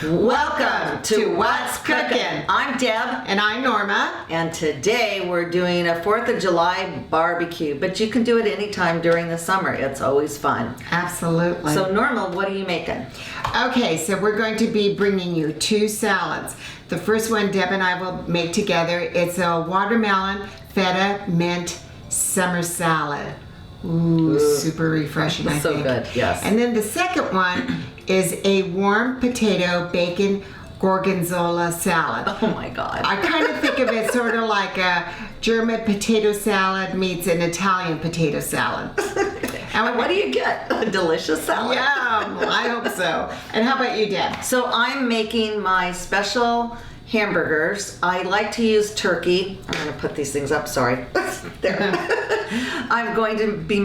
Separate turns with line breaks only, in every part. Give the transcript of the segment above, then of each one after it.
Welcome to What's Cookin'. I'm Deb.
And I'm Norma.
And today we're doing a 4th of July barbecue, but you can do it anytime during the summer. It's always fun.
Absolutely.
So Norma, what are you making?
Okay, so we're going to be bringing you two salads. The first one Deb and I will make together. It's a watermelon feta mint summer salad. Ooh, super refreshing, I
So
think.
good, yes.
And then the second one is a warm potato bacon gorgonzola salad.
Oh my God.
I kind of think of it sort of like a German potato salad meets an Italian potato salad.
And what do you get? A delicious salad.
Yeah, I hope so. And how about you, Deb?
So I'm making my special hamburgers. I like to use turkey. I'm going to put these things up, sorry. There. I'm going to be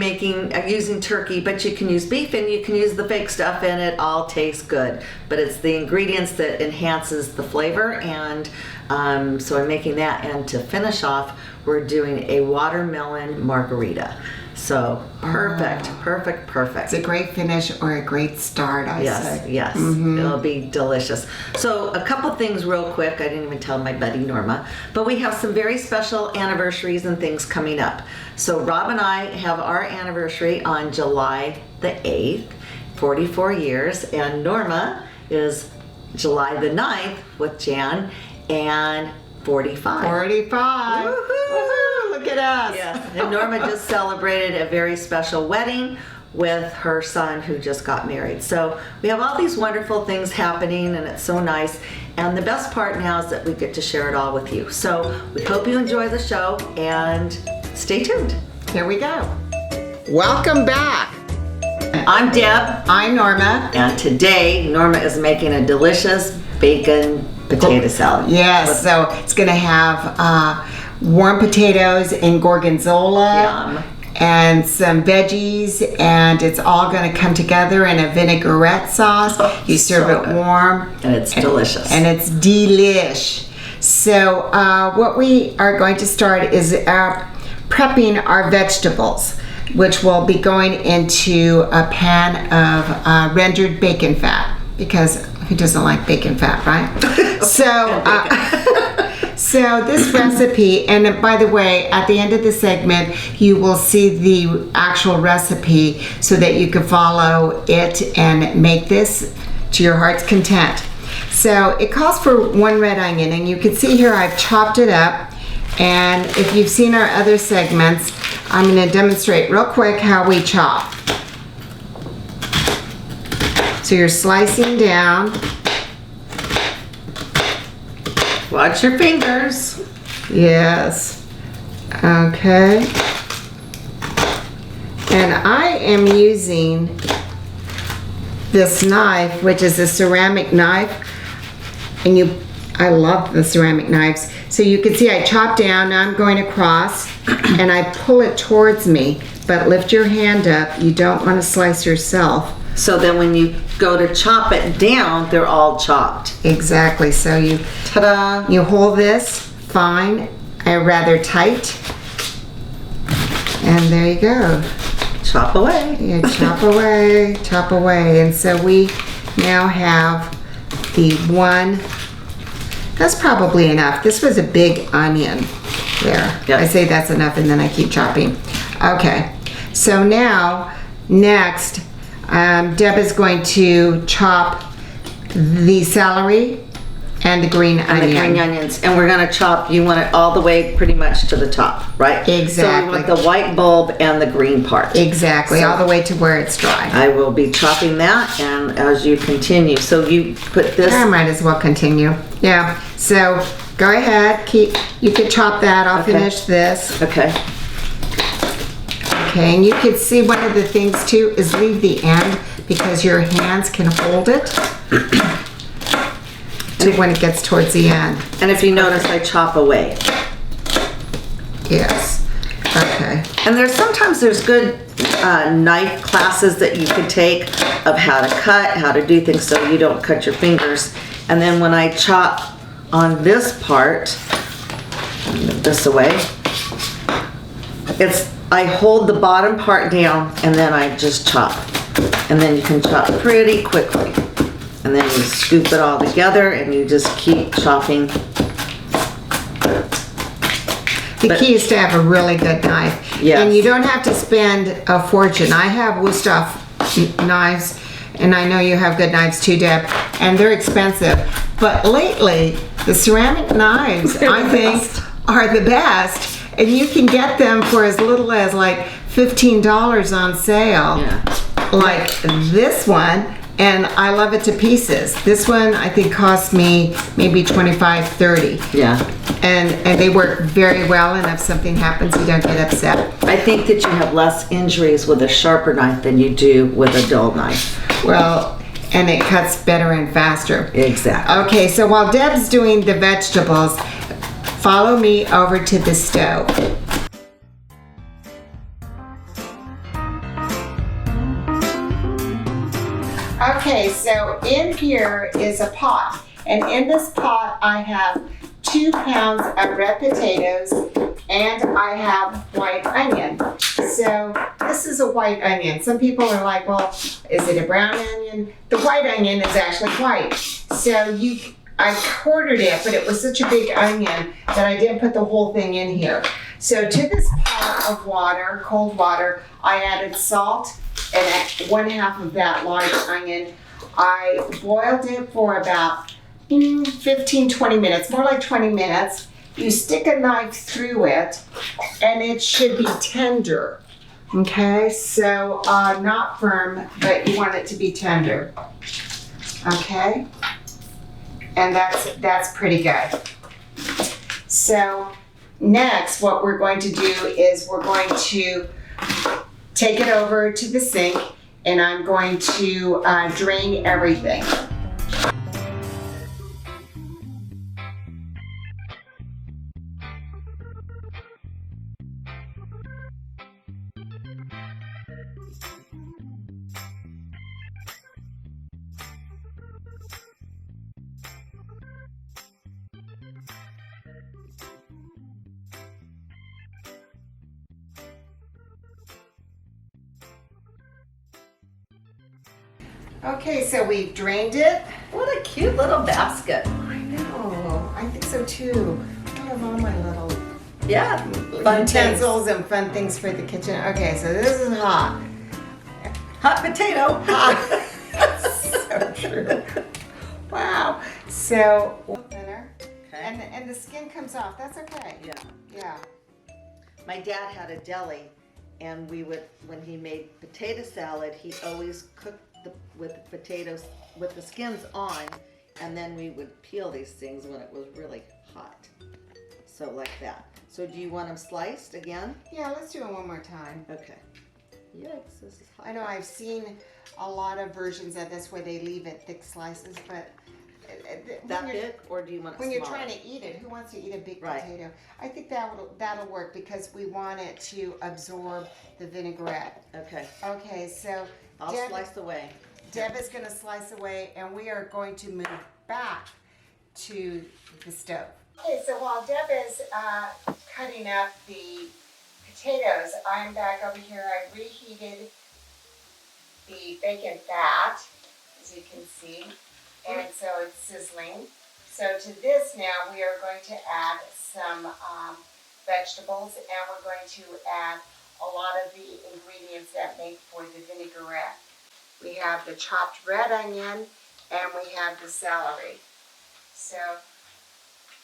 using turkey, but you can use beef and you can use the fake stuff and it all tastes good. But it's the ingredients that enhances the flavor, and so I'm making that. And to finish off, we're doing a watermelon margarita. So perfect.
It's a great finish or a great start, I say.
Yes, It'll be delicious. So a couple things real quick. I didn't even tell my buddy Norma, but we have some very special anniversaries and things coming up. So Rob and I have our anniversary on July the 8th, 44 years, and Norma is July the 9th with Jan, and 45.
45. Woohoo! Look at us.
Yes, and Norma just celebrated a very special wedding with her son who just got married. So we have all these wonderful things happening, and it's so nice. And the best part now is that we get to share it all with you. So we hope you enjoy the show, and stay tuned.
Here we go. Welcome back.
I'm Deb.
I'm Norma.
And today Norma is making a delicious bacon potato salad.
Yes, so it's going to have warm potatoes and gorgonzola.
Yum.
And some veggies, and it's all going to come together in a vinaigrette sauce. You serve
so
it
good.
warm.
And it's delicious.
And it's delish. So what we are going to start is prepping our vegetables, which will be going into a pan of rendered bacon fat, because who doesn't like bacon fat, right? So this recipe, and by the way, at the end of the segment, you will see the actual recipe so that you can follow it and make this to your heart's content. So it calls for 1 red onion, and you can see here I've chopped it up. And if you've seen our other segments, I'm going to demonstrate real quick how we chop. So you're slicing down.
Watch your fingers.
Yes. Okay. And I am using this knife, which is a ceramic knife. And I love the ceramic knives. So you can see I chop down, now I'm going across, and I pull it towards me. But lift your hand up. You don't want to slice yourself.
So then when you go to chop it down, they're all chopped.
Exactly. So you
Ta-da!
You hold this fine, rather tight, and there you go.
Chop away.
You chop away, chop away, and so we now have the one. That's probably enough. This was a big onion there.
Yep.
I say that's enough, and then I keep chopping. Okay, so now next, Deb is going to chop the celery and the green onion.
And the green onions. And we're going to chop, you want it all the way pretty much to the top, right?
Exactly.
So we want the white bulb and the green part.
Exactly,
So
all the way to where it's dry.
I will be chopping that, and as you continue. So you put this...
I might as well continue. Yeah, so go ahead, you could chop that, I'll
Okay.
finish this.
Okay.
Okay, and you can see one of the things too is leave the end, because your hands can hold it to when it gets towards the end.
And if you notice, I chop away.
Yes, okay.
And sometimes there's good knife classes that you could take of how to cut, how to do things so you don't cut your fingers. And then when I chop on this part, move this away, I hold the bottom part down and then I just chop. And then you can chop pretty quickly. And then you scoop it all together and you just keep chopping.
The key is to have a really good knife.
Yes.
And you don't have to spend a fortune. I have Wusthof knives, and I know you have good knives too, Deb, and they're expensive. But lately, the ceramic knives, I think, are the best. And you can get them for as little as like $15 on sale.
Yeah.
Like this one. And I love it to pieces. This one I think cost me maybe $25, $30.
Yeah.
And they work very well, and if something happens, you don't get upset.
I think that you have less injuries with a sharper knife than you do with a dull knife.
Well, and it cuts better and faster.
Exactly.
Okay, so while Deb's doing the vegetables, follow me over to the stove. Okay, so in here is a pot, and in this pot I have 2 pounds of red potatoes, and I have white onion. So this is a white onion. Some people are like, well, is it a brown onion? The white onion is actually white. So I quartered it, but it was such a big onion that I didn't put the whole thing in here. So to this pot of water, cold water, I added salt and 1/2 of that large onion. I boiled it for about 15-20 minutes, more like 20 minutes. You stick a knife through it and it should be tender. Okay, so not firm, but you want it to be tender. Okay, and that's pretty good. So next, what we're going to do is we're going to take it over to the sink, and I'm going to drain everything. Okay, so we've drained it.
What a cute little basket.
I know, I think so too. I have all my little
Yeah. Fun
utensils and fun things for the kitchen. Okay, so this is hot.
Hot potato.
So true. Wow. So thinner,
Okay.
and the skin comes off. That's okay.
Yeah.
Yeah.
My dad had a deli, and when he made potato salad, he always cooked with potatoes with the skins on, and then we would peel these things when it was really hot. So like that. So do you want them sliced again?
Yeah. Let's do it one more time.
Okay. Yikes, this is hot.
I know I've seen a lot of versions of this where they leave it thick slices, but
That big, or do you want it
when
smaller?
you're trying to eat it, who wants to eat a big
Right.
potato? I think that'll work because we want it to absorb the vinaigrette.
Okay.
Okay, so
I'll
Deb,
slice away.
Deb is going to slice away, and we are going to move back to the stove. Okay, so while Deb is cutting up the potatoes, I'm back over here. I reheated the bacon fat, as you can see, and so it's sizzling. So to this now, we are going to add some vegetables, and we're going to add a lot of the ingredients that make for the vinaigrette. We have the chopped red onion, and we have the celery. So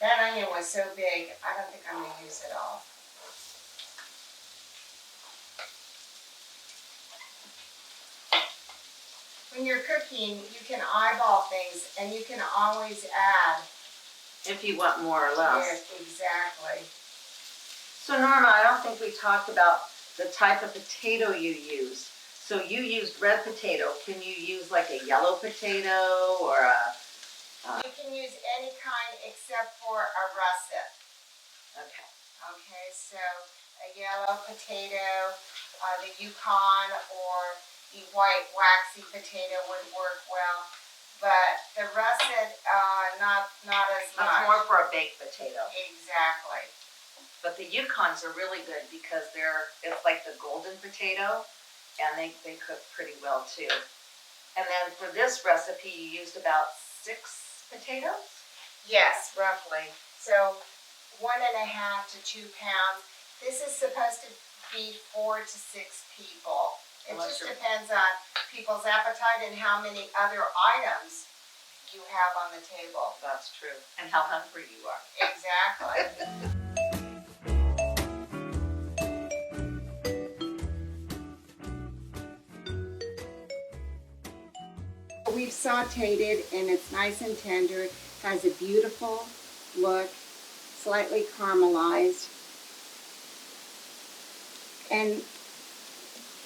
that onion was so big, I don't think I'm going to use it all. When you're cooking, you can eyeball things, and you can always add.
If you want more or less.
Yes, exactly.
So Norma, I don't think we talked about the type of potato you use. So you used red potato. Can you use like a yellow potato or a...
You can use any kind except for a russet.
Okay.
Okay, so a yellow potato, the Yukon or the white waxy potato would work well. But the russet, not as much.
That's more for a baked potato.
Exactly.
But the Yukons are really good because it's like the golden potato, and they cook pretty well too. And then for this recipe, you used about 6 potatoes?
Yes, roughly. So 1.5 to 2 pounds. This is supposed to be 4 to 6 people. It just depends on people's appetite and how many other items you have on the table.
That's true. And how hungry you are.
Exactly. We've sauteed it and it's nice and tender. It has a beautiful look, slightly caramelized, and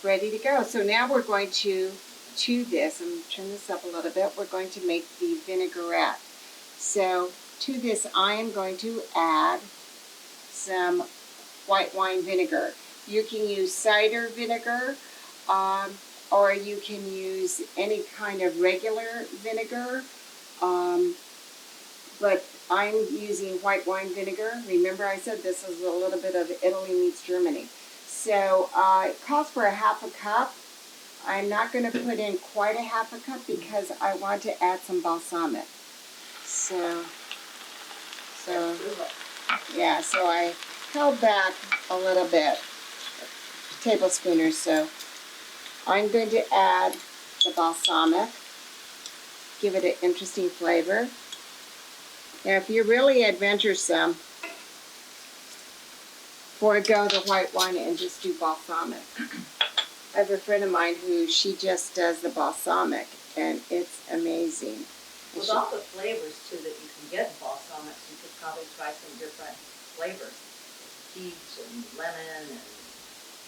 ready to go. So now we're going to this. I'm going to turn this up a little bit. We're going to make the vinaigrette. So to this I am going to add some white wine vinegar. You can use cider vinegar, or you can use any kind of regular vinegar, but I'm using white wine vinegar. Remember I said this is a little bit of Italy meets Germany. So it calls for 1/2 cup. I'm not going to put in quite 1/2 cup because I want to add some balsamic. So yeah, so I held back a little bit, a tablespoon or so. I'm going to add the balsamic, give it an interesting flavor. Now, if you're really adventuresome, forego the white wine and just do balsamic. I have a friend of mine who she just does the balsamic, and it's amazing.
With all the flavors, too, that you can get in balsamics, you could probably try some different flavors. Peach and lemon and...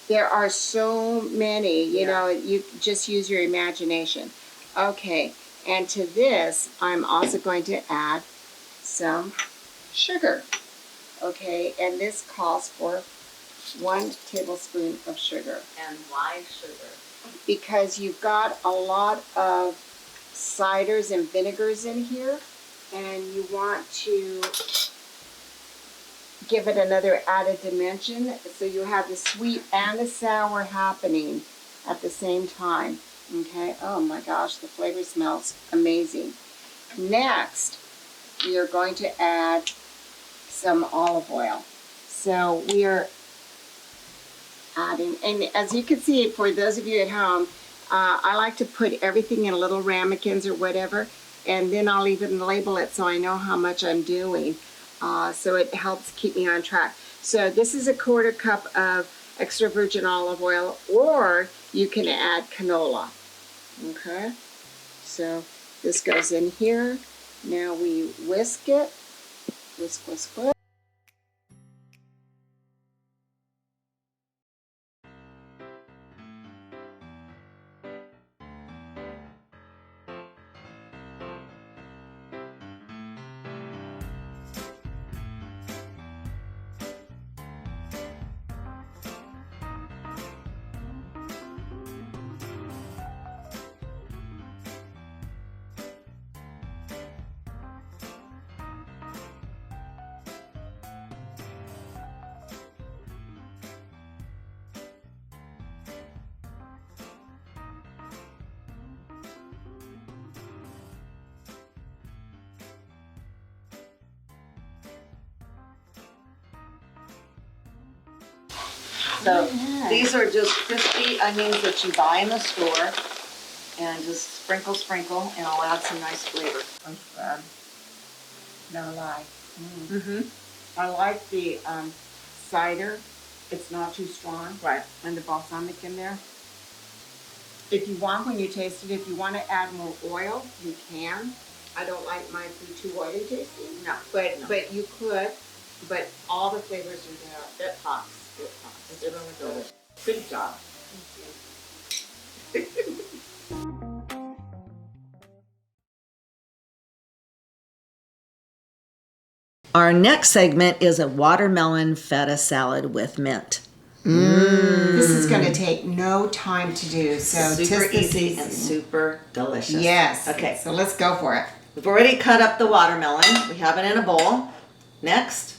There are so many, you know, you just use your imagination. Okay, and to this, I'm also going to add some sugar. Okay, and this calls for 1 tablespoon of sugar.
And why sugar?
Because you've got a lot of ciders and vinegars in here, and you want to give it another added dimension, so you have the sweet and the sour happening at the same time. Okay, oh my gosh, the flavor smells amazing. Next, we are going to add some olive oil. So we are adding, and as you can see, for those of you at home, I like to put everything in little ramekins or whatever, and then I'll even label it so I know how much I'm doing. So it helps keep me on track. So this is a 1/4 cup of extra virgin olive oil, or you can add canola. Okay, so this goes in here. Now we whisk it. Whisk, whisk, whisk.
So these are just crispy onions that you buy in the store, and just sprinkle, sprinkle, and I'll add some nice flavor.
No lie. I like the cider. It's not too strong.
Right.
And the balsamic in there. If you want, when you taste it, if you want to add more oil, you can. I don't like mine to be too oily tasting.
No.
But you could. But all the flavors are there. It pops. It pops. It's really good. Good job. Thank you.
Our next segment is a watermelon feta salad with mint.
This is going to take no time to do. So
Super
tis the
easy
season.
and super delicious.
Yes.
Okay.
So let's go for it.
We've already cut up the watermelon. We have it in a bowl. Next.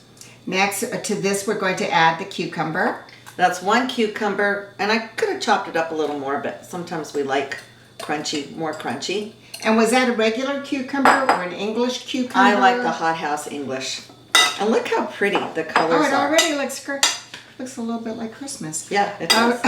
Next to this, we're going to add the cucumber.
That's 1 cucumber, and I could have chopped it up a little more, but sometimes we like crunchy, more crunchy.
And was that a regular cucumber or an English cucumber?
I like the hothouse English. And look how pretty the colors
Oh, it
are.
already looks a little bit like Christmas.
Yeah, it does.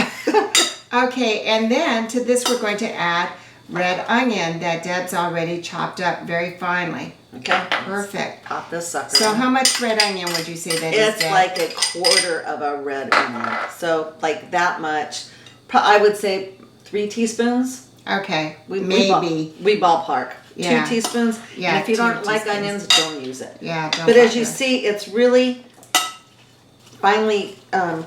Okay, and then to this we're going to add red onion that Deb's already chopped up very finely.
Okay.
Perfect.
Pop this sucker.
So how much red onion would you say that is,
It's
Deb?
like a quarter of a red onion. So like that much. I would say 3 teaspoons.
Okay,
We
maybe.
ballpark.
Yeah.
2 teaspoons.
Yeah,
And if you
2
don't like
teaspoons.
onions, don't use it.
Yeah, don't
But as you
bother.
see, it's really finely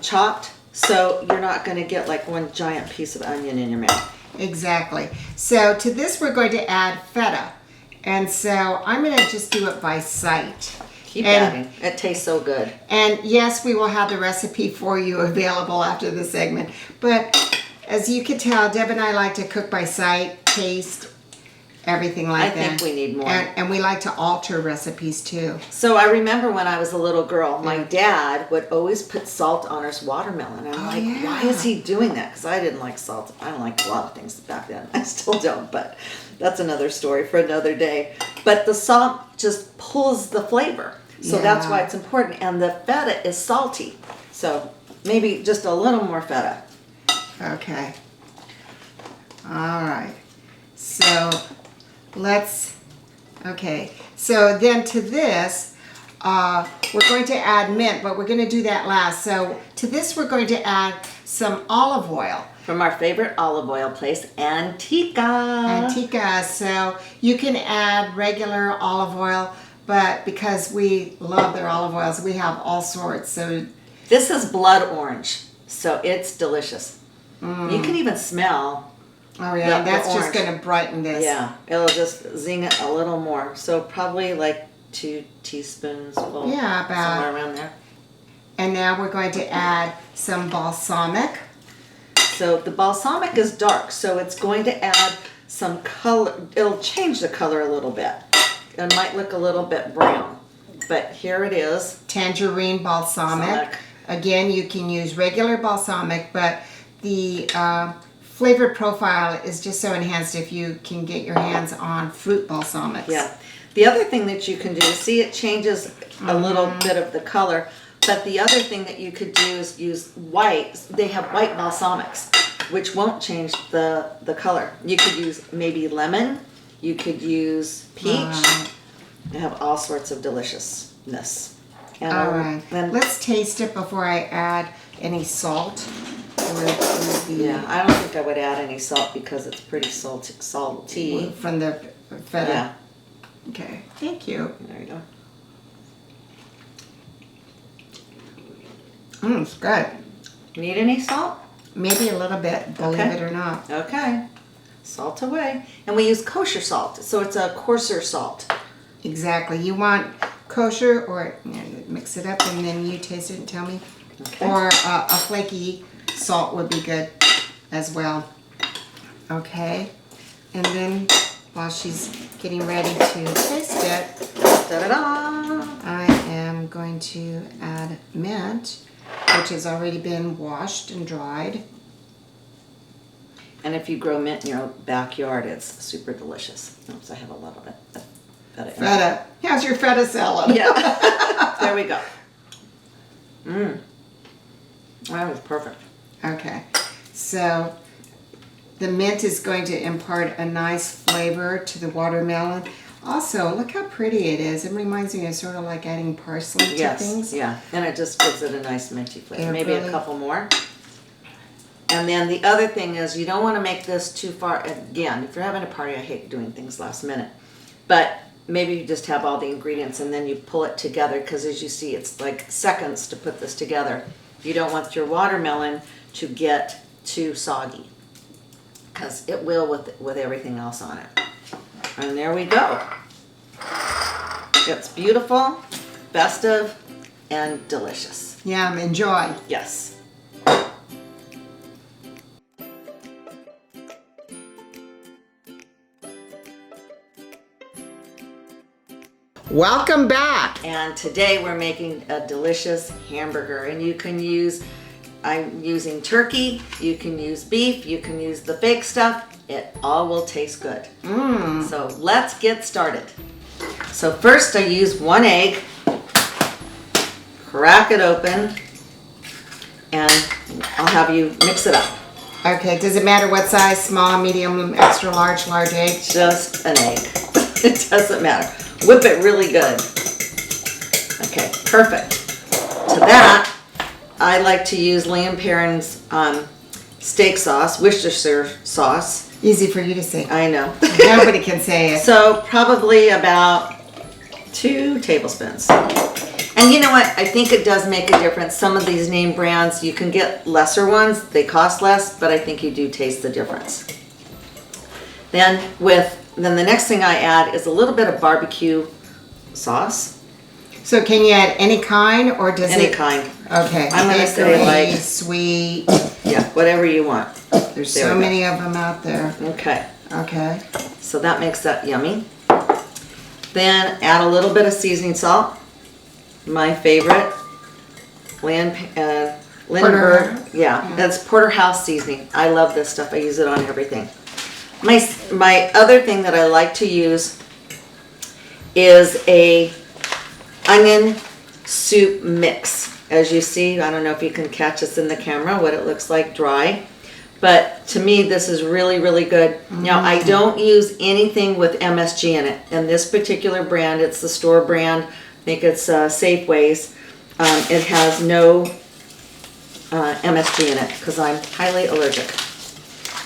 chopped. So you're not going to get like one giant piece of onion in your mouth.
Exactly. So to this we're going to add feta. And so I'm going to just do it by sight.
Keep
And-
adding. It tastes so good.
And yes, we will have the recipe for you available after the segment. But as you can tell, Deb and I like to cook by sight, taste, everything like
I
that.
think we need more.
And we like to alter recipes too.
So I remember when I was a little girl, my dad would always put salt on his watermelon. I'm like,
yeah.
why is he doing that? Because I didn't like salt. I don't like a lot of things back then. I still don't, but that's another story for another day. But the salt just pulls the flavor. So that's
Yeah.
why it's important. And the feta is salty. So maybe just a little more feta.
Okay. All right. So okay. So then to this, we're going to add mint, but we're going to do that last. So to this, we're going to add some olive oil.
From our favorite olive oil place, Antica.
Antica. So you can add regular olive oil, but because we love their olive oils, we have all sorts. So
This is blood orange. So it's delicious. You can even smell.
oh yeah,
The
that's just
orange.
going to brighten this.
Yeah, it'll just zing it a little more. So probably like 2 teaspoons full.
Yeah, about.
Somewhere around there.
And now we're going to add some balsamic.
So the balsamic is dark, so it's going to add some color. It'll change the color a little bit. It might look a little bit brown, but here it is.
Tangerine balsamic.
Balsamic.
Again, you can use regular balsamic, but the flavor profile is just so enhanced if you can get your hands on fruit balsamics.
Yeah. The other thing that you can do, see it changes a little bit of the color, but the other thing that you could do is use white. They have white balsamics, which won't change the color. You could use maybe lemon. You could use peach.
Right.
They have all sorts of deliciousness. And,
All right.
and
Let's taste it before I add any salt.
yeah, I don't think I would add any salt because it's pretty salty.
From the feta.
Yeah,
Okay. Thank you.
there you go.
It's good.
Need any salt?
Maybe a little bit, believe
Okay.
it or not.
Okay. Salt away. And we use kosher salt, so it's a coarser salt.
Exactly. You want kosher or mix it up and then you taste it and tell me.
Okay.
Or a flaky salt would be good as well. Okay. And then while she's getting ready to taste it,
Da-da-da!
I am going to add mint, which has already been washed and dried.
And if you grow mint in your backyard, it's super delicious. Oops, I have a lot of it.
Feta. How's your feta salad?
Yeah. There we go. Mmm. That was perfect.
Okay. So the mint is going to impart a nice flavor to the watermelon. Also, look how pretty it is. It reminds me of sort of like adding parsley to
Yes,
things.
yeah. And it just gives it a nice minty flavor.
It
Maybe
really-
a couple more. And then the other thing is you don't want to make this too far. Again, if you're having a party, I hate doing things last minute. But maybe you just have all the ingredients and then you pull it together because as you see, it's like seconds to put this together. You don't want your watermelon to get too soggy because it will with everything else on it. And there we go. It's beautiful, festive, and delicious.
Yum, enjoy.
Yes.
Welcome back.
And today we're making a delicious hamburger, and you can use, I'm using turkey, you can use beef, you can use the fake stuff, it all will taste good. So let's get started. So first I use 1 egg, crack it open, and I'll have you mix it up.
Okay, does it matter what size? Small, medium, extra large, large egg?
Just an egg. It doesn't matter. Whip it really good. Okay, perfect. To that, I like to use Lamb Perrin's steak sauce, Worcestershire sauce.
Easy for you to say.
I know.
Nobody can say it.
So probably about 2 tablespoons. And you know what? I think it does make a difference. Some of these name brands, you can get lesser ones. They cost less, but I think you do taste the difference. Then the next thing I add is a little bit of barbecue sauce.
So can you add any kind, or does
Any
it?
kind.
Okay.
I'm gonna say like
sweet.
Yeah, whatever you want.
There's
There
so
we go.
many of them out there.
Okay.
Okay.
So that makes that yummy. Then add a little bit of seasoning salt. My favorite, Lindenberg. Yeah, that's porterhouse seasoning. I love this stuff. I use it on everything. My other thing that I like to use is a onion soup mix. As you see, I don't know if you can catch this in the camera, what it looks like dry. But to me, this is really, really good. Now, I don't use anything with MSG in it. In this particular brand, it's the store brand. I think it's Safeway's. It has no MSG in it because I'm highly allergic.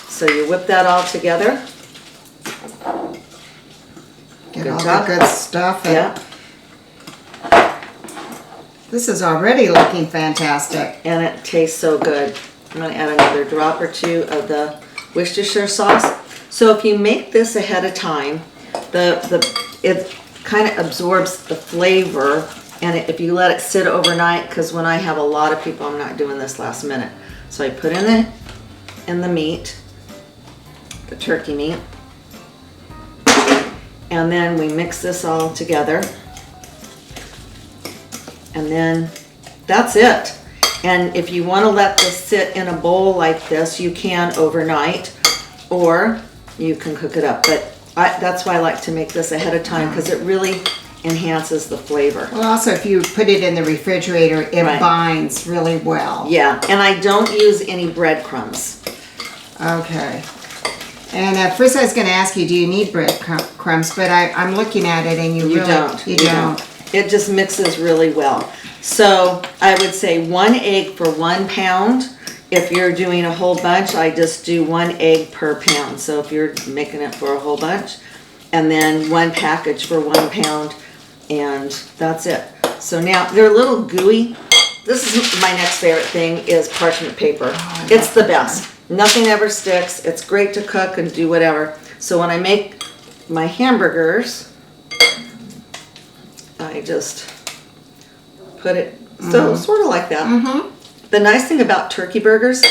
So you whip that all together.
Get
Good
all
job.
the good stuff.
Yeah.
This is already looking fantastic.
And it tastes so good. I'm going to add another drop or 2 of the Worcestershire sauce. So if you make this ahead of time, it kind of absorbs the flavor. And if you let it sit overnight, because when I have a lot of people, I'm not doing this last minute. So I put in the meat, the turkey meat, and then we mix this all together. And then that's it. And if you want to let this sit in a bowl like this, you can overnight, or you can cook it up. But that's why I like to make this ahead of time, because it really enhances the flavor.
Well, also, if you put it in the refrigerator, it
Right.
binds really well.
Yeah, and I don't use any breadcrumbs.
Okay. And at first I was going to ask you, do you need breadcrumbs? But I'm looking at it, and you really
don't.
You don't.
It just mixes really well. So I would say 1 egg for 1 pound. If you're doing a whole bunch, I just do 1 egg per pound. So if you're making it for a whole bunch, and then 1 package for 1 pound, and that's it. So now they're a little gooey. This is my next favorite thing is parchment paper. It's the best. Nothing ever sticks. It's great to cook and do whatever. So when I make my hamburgers, I just put it sort of like that. The nice thing about turkey burgers,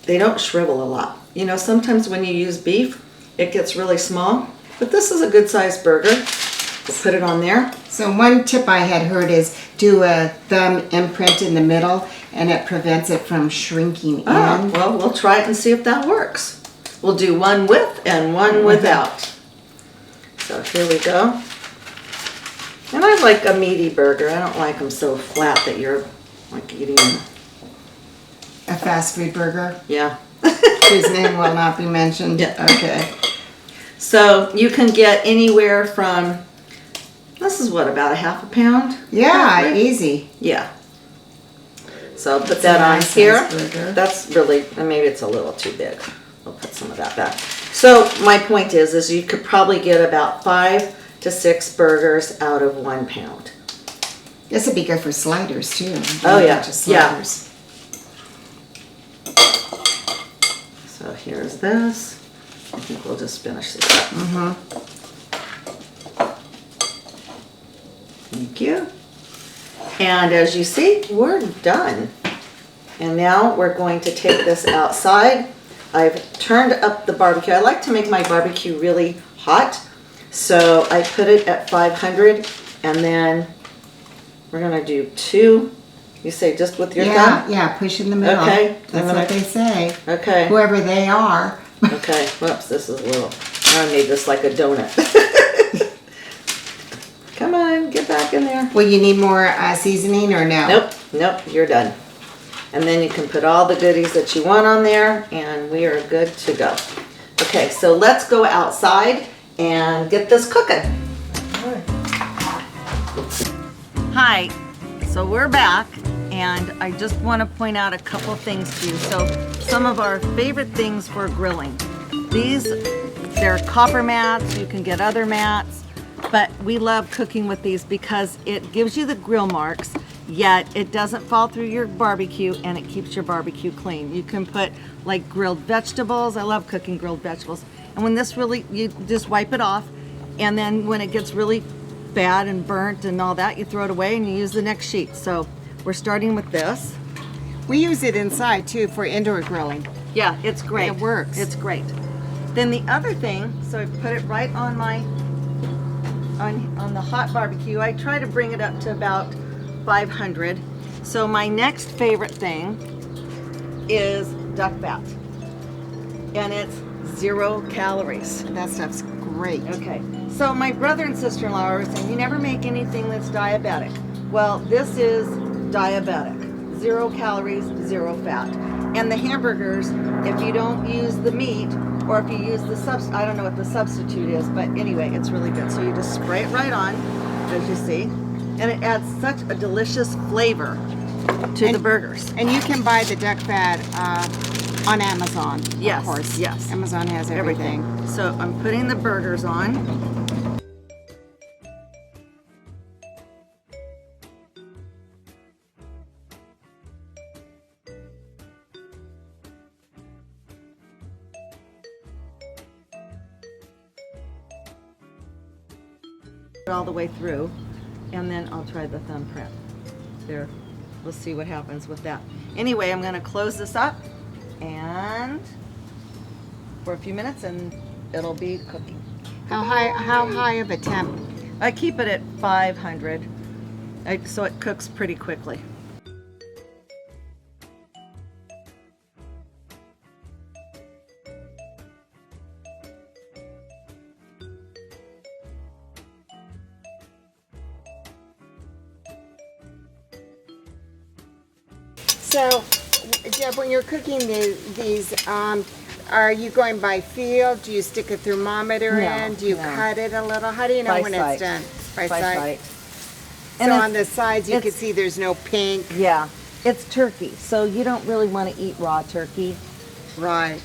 they don't shrivel a lot. You know, sometimes when you use beef, it gets really small, but this is a good sized burger. We'll put it on there.
So one tip I had heard is do a thumb imprint in the middle, and it prevents it from shrinking
Oh,
in.
well, we'll try it and see if that works. We'll do one with and one without. So here we go. And I like a meaty burger. I don't like them so flat that you're like eating them.
A fast food burger,
Yeah.
whose name will not be mentioned.
Yeah.
Okay.
So you can get anywhere from, this is what, about a half a pound?
Yeah,
Roughly?
easy.
Yeah. So put
a
that on
nice
here.
size burger.
That's really, maybe it's a little too big. We'll put some of that back. So my point is you could probably get about 5 to 6 burgers out of 1 pound.
This would be good for sliders too.
Oh, yeah.
Just
Yeah.
sliders.
So here's this. I think we'll just finish this up. Thank you. And as you see, we're done. And now we're going to take this outside. I've turned up the barbecue. I like to make my barbecue really hot. So I put it at 500, and then we're gonna do 2. You say just with your thumb?
Yeah, push in the middle.
Okay.
That's what they say.
Okay.
Whoever they are.
Okay, whoops, this is a little, I made this like a donut. Come on, get back in there.
Well, you need more seasoning or no?
Nope, you're done. And then you can put all the goodies that you want on there, and we are good to go. Okay, so let's go outside and get this cooking. Hi, so we're back, and I just want to point out a couple things to you. So some of our favorite things for grilling. They're copper mats, you can get other mats, but we love cooking with these because it gives you the grill marks, yet it doesn't fall through your barbecue and it keeps your barbecue clean. You can put like grilled vegetables. I love cooking grilled vegetables. And when this really, you just wipe it off, and then when it gets really bad and burnt and all that, you throw it away and you use the next sheet. So we're starting with this.
We use it inside too for indoor grilling.
Yeah, it's great.
It works.
It's great. Then the other thing, so I put it right on my, on the hot barbecue. I try to bring it up to about 500. So my next favorite thing is duck fat. And it's 0 calories.
That stuff's great.
Okay, so my brother and sister-in-law are saying, you never make anything that's diabetic. Well, this is diabetic. 0 calories, 0 fat. And the hamburgers, if you don't use the meat, or if you use the I don't know what the substitute is, but anyway, it's really good. So you just spray it right on, as you see, and it adds such a delicious flavor to the burgers.
And you can buy the duck fat on Amazon,
Yes,
of course.
yes.
Amazon has everything.
So I'm putting the burgers on. All the way through, and then I'll try the thumbprint. There, we'll see what happens with that. Anyway, I'm going to close this up and for a few minutes, and it'll be cooking.
How high of a temp?
I keep it at 500, so it cooks pretty quickly.
So, Deb, when you're cooking these, are you going by feel? Do you stick a thermometer in? Do you cut it a little? How do you know
By
when
sight.
it's done? By
sight.
So
And
on the sides you can see there's no pink.
Yeah, it's turkey, so you don't really want to eat raw turkey.
Right.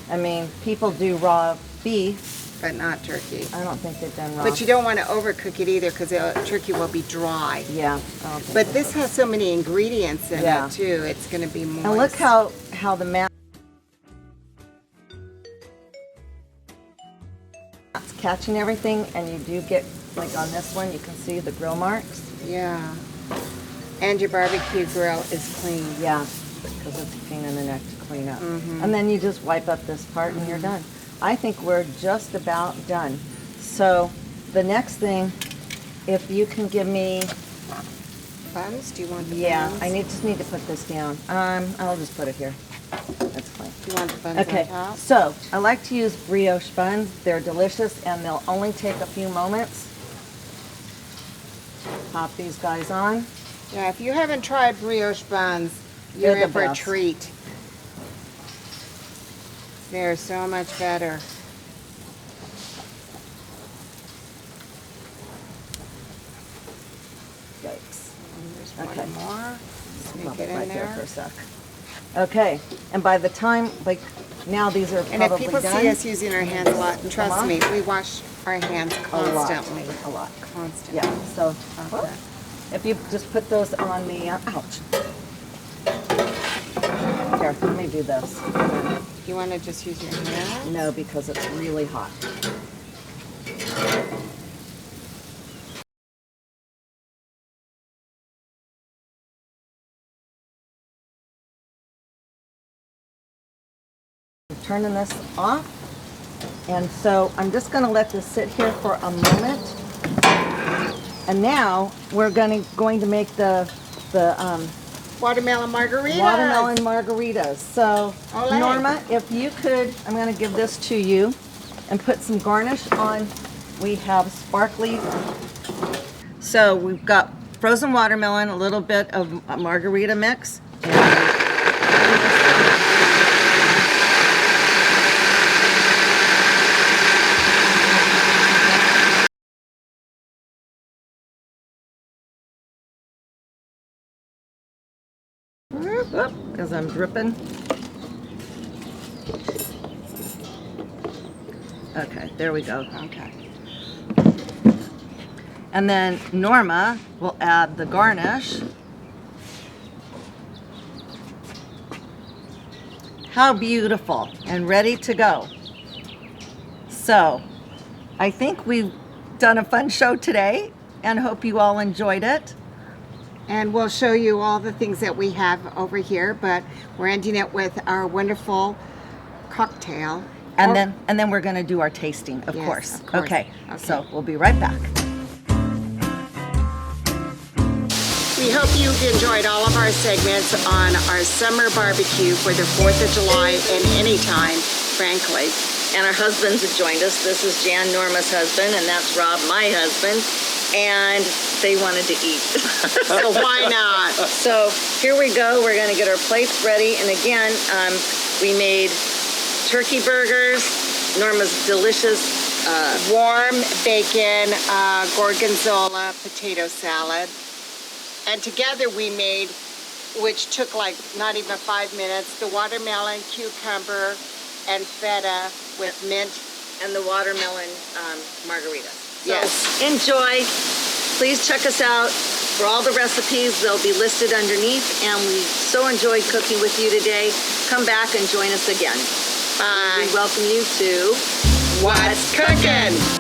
I mean, people do raw beef.
But not turkey.
I don't think they've done raw.
But you don't want to overcook it either because turkey will be dry.
Yeah. I don't think
But
so.
this has so many ingredients in
Yeah.
it too. It's going to be moist.
And look how the mat's catching everything, and you do get, like on this one, you can see the grill marks.
Yeah. And your barbecue grill is clean.
Yeah, because it's a pain in the neck to clean up. And then you just wipe up this part and you're done. I think we're just about done. So the next thing, if you can give me,
Buns? Do you want the
yeah,
buns?
I just need to put this down. I'll just put it here. That's fine.
Do you want the buns
Okay,
on top?
so I like to use brioche buns. They're delicious and they'll only take a few moments. Pop these guys on.
Yeah, if you haven't tried brioche buns, you're
They're the
in for a
best.
treat. They're so much better.
Yikes.
There's
Okay.
one more.
Pop
Sneak it in
right there for
there.
a sec. Okay, and by the time, like, now these are
And if
probably
people
done.
see us using our hands a lot, and trust me, we wash our hands
a lot,
constantly.
a lot.
Constantly.
Yeah, so
Okay.
if you just put those on the, ouch. Here, let me do this.
You want to just use your hands?
No, because it's really hot. I'm turning this off, and so I'm just going to let this sit here for a moment. And now we're going to make the
watermelon margaritas.
Watermelon margaritas. So,
Olé.
Norma, if you could, I'm going to give this to you and put some garnish on. We have sparkly. So we've got frozen watermelon, a little bit of a margarita mix. As I'm dripping. Okay, there we go.
Okay.
And then Norma will add the garnish. How beautiful, and ready to go. So, I think we've done a fun show today and hope you all enjoyed it.
And we'll show you all the things that we have over here, but we're ending it with our wonderful cocktail.
And then we're going to do our tasting, of
Yes,
course.
of course.
Okay,
Okay.
so we'll be right back.
We hope you've enjoyed all of our segments on our summer barbecue for the 4th of July and any time, frankly.
And our husbands have joined us. This is Jan, Norma's husband, and that's Rob, my husband. And they wanted to eat.
So why not?
So here we go. We're going to get our plates ready. And again, we made turkey burgers, Norma's delicious
Warm bacon, gorgonzola, potato salad. And together we made, which took like not even 5 minutes, the watermelon, cucumber, and feta with mint.
and the watermelon margarita. So
Yes.
enjoy. Please check us out for all the recipes. They'll be listed underneath. And we so enjoyed cooking with you today. Come back and join us again.
Bye.
We welcome you to
What's cooking?